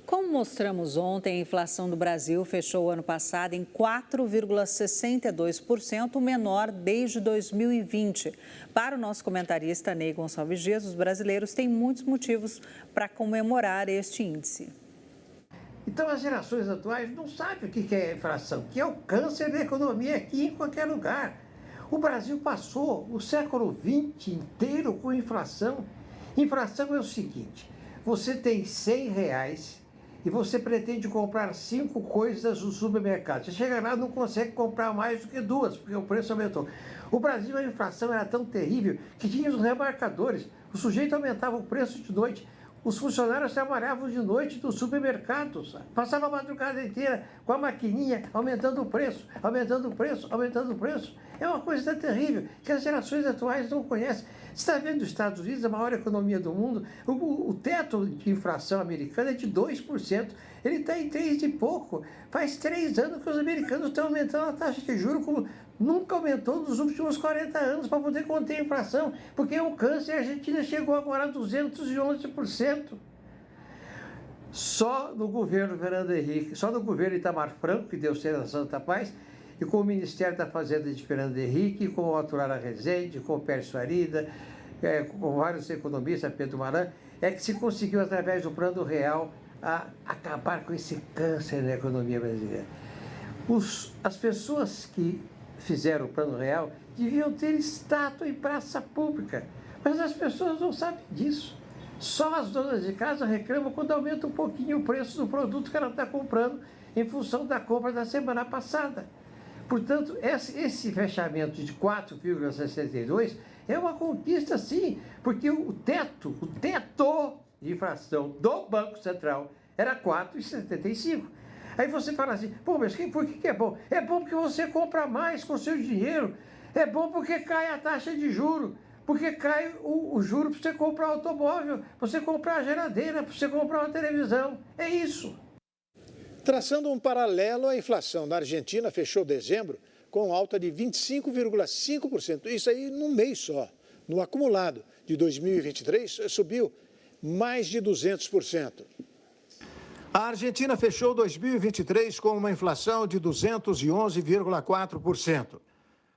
Como mostramos ontem, a inflação do Brasil fechou o ano passado em 4,62%, o menor desde 2020. Para o nosso comentarista Ney Gonçalves Dias, os brasileiros têm muitos motivos para comemorar este índice. Então, as gerações atuais não sabem o que é inflação, que é o câncer da economia aqui em qualquer lugar. O Brasil passou o século XX inteiro com inflação. Inflação é o seguinte: você tem R$100 e você pretende comprar 5 coisas no supermercado. Você chega lá e não consegue comprar mais do que 2, porque o preço aumentou. O Brasil, a inflação era tão terrível que tinha os remarcadores. O sujeito aumentava o preço de noite. Os funcionários trabalhavam de noite nos supermercados, passava a madrugada inteira com a maquininha aumentando o preço, aumentando o preço, aumentando o preço. É uma coisa terrível que as gerações atuais não conhecem. Você está vendo os Estados Unidos, a maior economia do mundo, o teto de inflação americana é de 2%. Ele está em 3 e pouco. Faz 3 anos que os americanos estão aumentando a taxa de juros como nunca aumentou nos últimos 40 anos para poder conter a inflação, porque é um câncer. A Argentina chegou agora a 211%. Só no governo Fernando Henrique, só no governo Itamar Franco, que deu certo a Santa Paz, e com o Ministério da Fazenda de Fernando Henrique, com o Arthur Rezende, com o Pércio Arida, com vários economistas, Pedro Maran, é que se conseguiu, através do Plano Real, acabar com esse câncer na economia brasileira. As pessoas que fizeram o Plano Real deviam ter estátua em praça pública, mas as pessoas não sabem disso. Só as donas de casa reclamam quando aumenta um pouquinho o preço do produto que ela está comprando em função da compra da semana passada. Portanto, esse fechamento de 4,62 é uma conquista, sim, porque o teto de inflação do Banco Central era 4,75. Aí você fala assim, pô, mas por que é bom? É bom porque você compra mais com o seu dinheiro, é bom porque cai a taxa de juros, porque cai o juro para você comprar automóvel, para você comprar geladeira, para você comprar uma televisão. É isso. Traçando um paralelo, a inflação na Argentina fechou dezembro com alta de 25,5%. Isso aí num mês só. No acumulado de 2023, subiu mais de 200%. A Argentina fechou 2023 com uma inflação de 211,4%.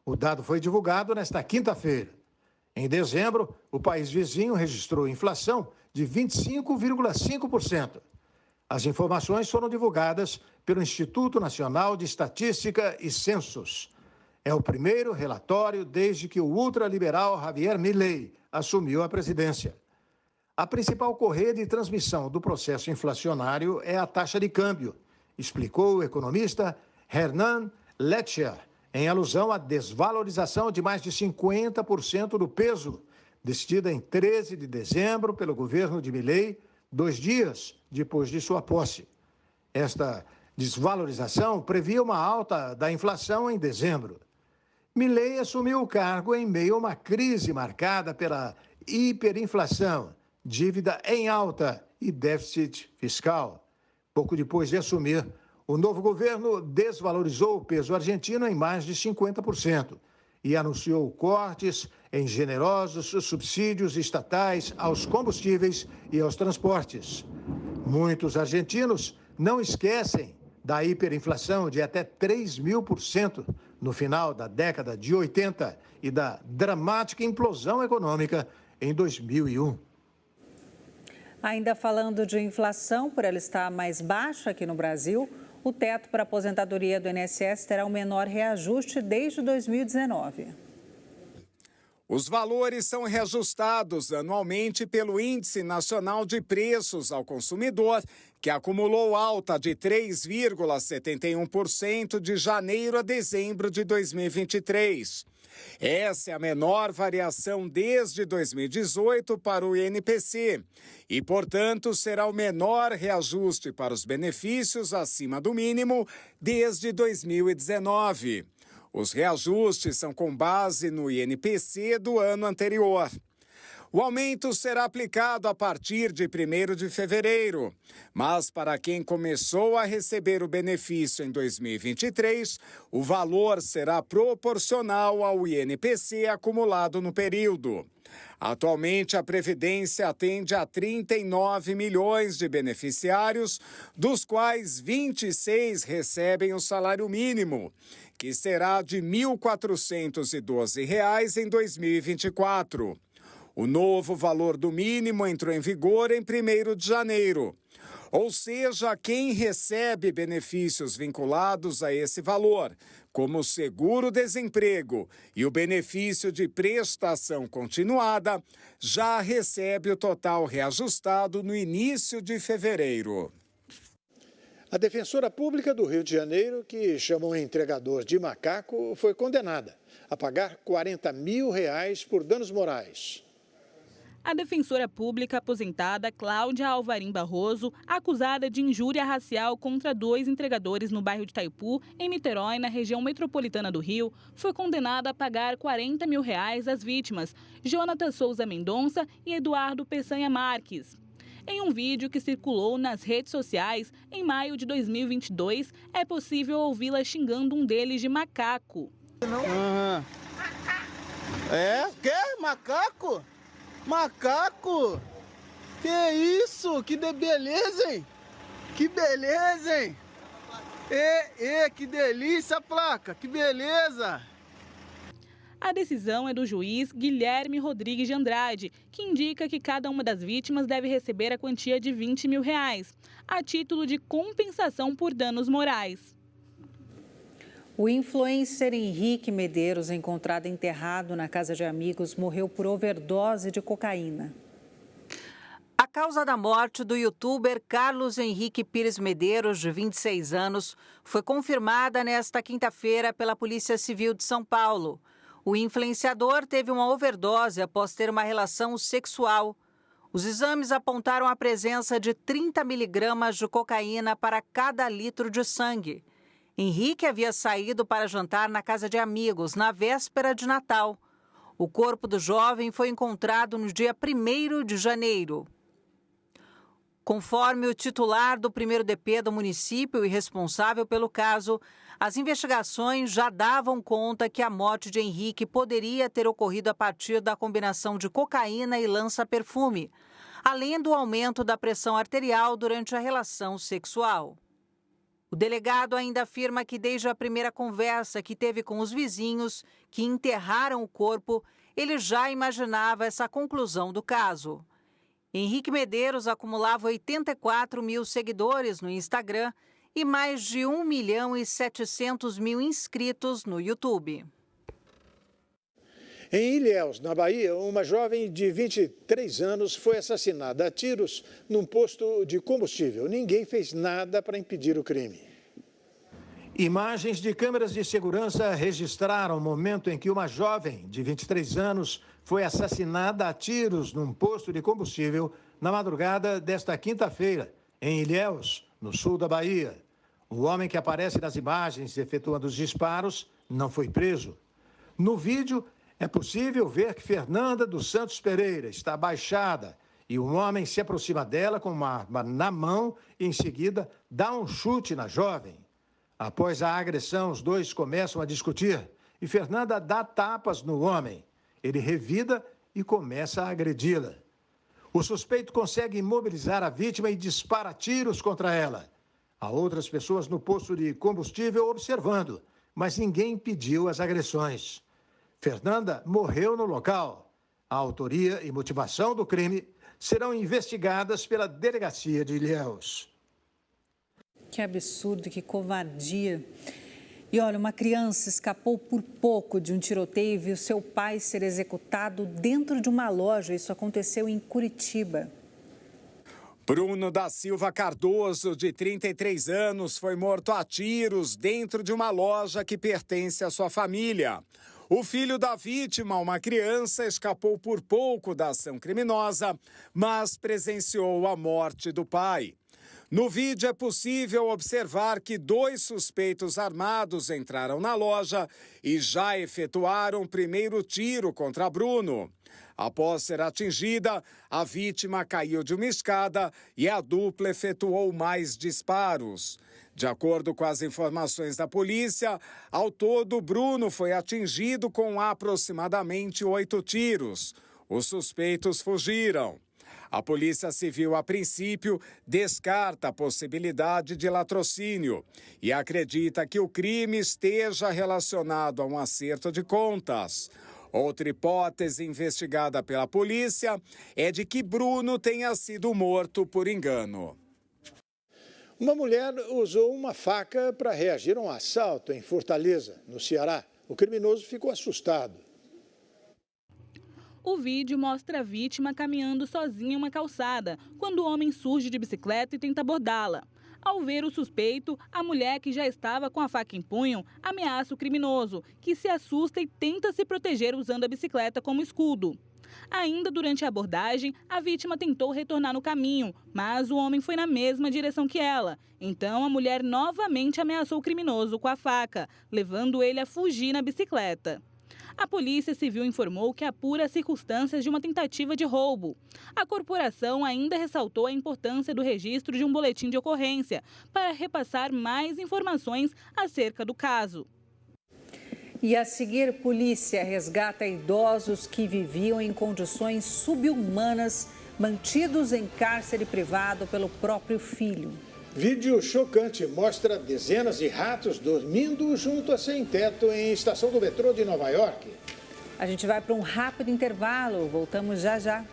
O dado foi divulgado nesta quinta-feira. Em dezembro, o país vizinho registrou inflação de 25,5%. As informações foram divulgadas pelo Instituto Nacional de Estatística e Censos. É o primeiro relatório desde que o ultraliberal Javier Milei assumiu a presidência. A principal correia de transmissão do processo inflacionário é a taxa de câmbio, explicou o economista Hernán Letcher, em alusão à desvalorização de mais de 50% do peso, decidida em 13 de dezembro pelo governo de Milei, 2 dias depois de sua posse. Esta desvalorização previa uma alta da inflação em dezembro. Milei assumiu o cargo em meio a uma crise marcada pela hiperinflação, dívida em alta e déficit fiscal. Pouco depois de assumir, o novo governo desvalorizou o peso argentino em mais de 50% e anunciou cortes em generosos subsídios estatais aos combustíveis e aos transportes. Muitos argentinos não esquecem da hiperinflação de até 3.000% no final da década de 80 e da dramática implosão econômica em 2001. Ainda falando de inflação, por ela estar mais baixa aqui no Brasil, o teto para a aposentadoria do INSS terá o menor reajuste desde 2019. Os valores são reajustados anualmente pelo Índice Nacional de Preços ao Consumidor, que acumulou alta de 3,71% de janeiro a dezembro de 2023. Essa é a menor variação desde 2018 para o INPC e, portanto, será o menor reajuste para os benefícios acima do mínimo desde 2019. Os reajustes são com base no INPC do ano anterior. O aumento será aplicado a partir de 1º de fevereiro, mas para quem começou a receber o benefício em 2023, o valor será proporcional ao INPC acumulado no período. Atualmente, a Previdência atende a 39 milhões de beneficiários, dos quais 26 recebem o salário mínimo, que será de R$ 1.412 em 2024. O novo valor do mínimo entrou em vigor em 1º de janeiro. Ou seja, quem recebe benefícios vinculados a esse valor, como o seguro-desemprego e o benefício de prestação continuada, já recebe o total reajustado no início de fevereiro. A defensora pública do Rio de Janeiro, que chama um entregador de macaco, foi condenada a pagar R$ 40 mil por danos morais. A defensora pública aposentada Cláudia Alvarim Barroso, acusada de injúria racial contra 2 entregadores no bairro de Itaipu, em Niterói, na região metropolitana do Rio, foi condenada a pagar R$ 40 mil às vítimas, Jonathan Souza Mendonça e Eduardo Peçanha Marques. Em um vídeo que circulou nas redes sociais, em maio de 2022, é possível ouvi-la xingando um deles de macaco. É? Quê? Macaco? Macaco? Que isso? Que beleza, hein? Que beleza, hein? Que delícia a placa, que beleza! A decisão é do juiz Guilherme Rodrigues de Andrade, que indica que cada uma das vítimas deve receber a quantia de R$ 20 mil, a título de compensação por danos morais. O influencer Henrique Medeiros, encontrado enterrado na casa de amigos, morreu por overdose de cocaína. A causa da morte do youtuber Carlos Henrique Pires Medeiros, de 26 anos, foi confirmada nesta quinta-feira pela Polícia Civil de São Paulo. O influenciador teve uma overdose após ter uma relação sexual. Os exames apontaram a presença de 30 miligramas de cocaína para cada litro de sangue. Henrique havia saído para jantar na casa de amigos na véspera de Natal. O corpo do jovem foi encontrado no dia 1º de janeiro. Conforme o titular do 1º DP do município e responsável pelo caso, as investigações já davam conta que a morte de Henrique poderia ter ocorrido a partir da combinação de cocaína e lança-perfume, além do aumento da pressão arterial durante a relação sexual. O delegado ainda afirma que desde a primeira conversa que teve com os vizinhos que enterraram o corpo, ele já imaginava essa conclusão do caso. Henrique Medeiros acumulava 84 mil seguidores no Instagram e mais de 1.700.000 inscritos no YouTube. Em Ilhéus, na Bahia, uma jovem de 23 anos foi assassinada a tiros num posto de combustível. Ninguém fez nada para impedir o crime. Imagens de câmeras de segurança registraram o momento em que uma jovem de 23 anos foi assassinada a tiros num posto de combustível na madrugada desta quinta-feira, em Ilhéus, no sul da Bahia. O homem que aparece nas imagens efetuando os disparos não foi preso. No vídeo, é possível ver que Fernanda dos Santos Pereira está abaixada e um homem se aproxima dela com uma arma na mão e, em seguida, dá um chute na jovem. Após a agressão, os dois começam a discutir e Fernanda dá tapas no homem. Ele revida e começa a agredi-la. O suspeito consegue imobilizar a vítima e dispara tiros contra ela. Há outras pessoas no posto de combustível observando, mas ninguém impediu as agressões. Fernanda morreu no local. A autoria e motivação do crime serão investigadas pela delegacia de Ilhéus. Que absurdo, que covardia. E olha, uma criança escapou por pouco de um tiroteio e viu seu pai ser executado dentro de uma loja. Isso aconteceu em Curitiba. Bruno da Silva Cardoso, de 33 anos, foi morto a tiros dentro de uma loja que pertence à sua família. O filho da vítima, uma criança, escapou por pouco da ação criminosa, mas presenciou a morte do pai. No vídeo é possível observar que 2 suspeitos armados entraram na loja e já efetuaram o primeiro tiro contra Bruno. Após ser atingida, a vítima caiu de uma escada e a dupla efetuou mais disparos. De acordo com as informações da polícia, ao todo, Bruno foi atingido com aproximadamente 8 tiros. Os suspeitos fugiram. A Polícia Civil, a princípio, descarta a possibilidade de latrocínio e acredita que o crime esteja relacionado a um acerto de contas. Outra hipótese investigada pela polícia é de que Bruno tenha sido morto por engano. Uma mulher usou uma faca para reagir a um assalto em Fortaleza, no Ceará. O criminoso ficou assustado. O vídeo mostra a vítima caminhando sozinha em uma calçada, quando o homem surge de bicicleta e tenta abordá-la. Ao ver o suspeito, a mulher, que já estava com a faca em punho, ameaça o criminoso, que se assusta e tenta se proteger usando a bicicleta como escudo. Ainda durante a abordagem, a vítima tentou retornar no caminho, mas o homem foi na mesma direção que ela. Então, a mulher novamente ameaçou o criminoso com a faca, levando ele a fugir na bicicleta. A Polícia Civil informou que apura as circunstâncias de uma tentativa de roubo. A corporação ainda ressaltou a importância do registro de um boletim de ocorrência para repassar mais informações acerca do caso. E a seguir, polícia resgata idosos que viviam em condições subhumanas, mantidos em cárcere privado pelo próprio filho. Vídeo chocante mostra dezenas de ratos dormindo junto a sem-teto em estação do metrô de Nova York. A gente vai para um rápido intervalo, voltamos já já.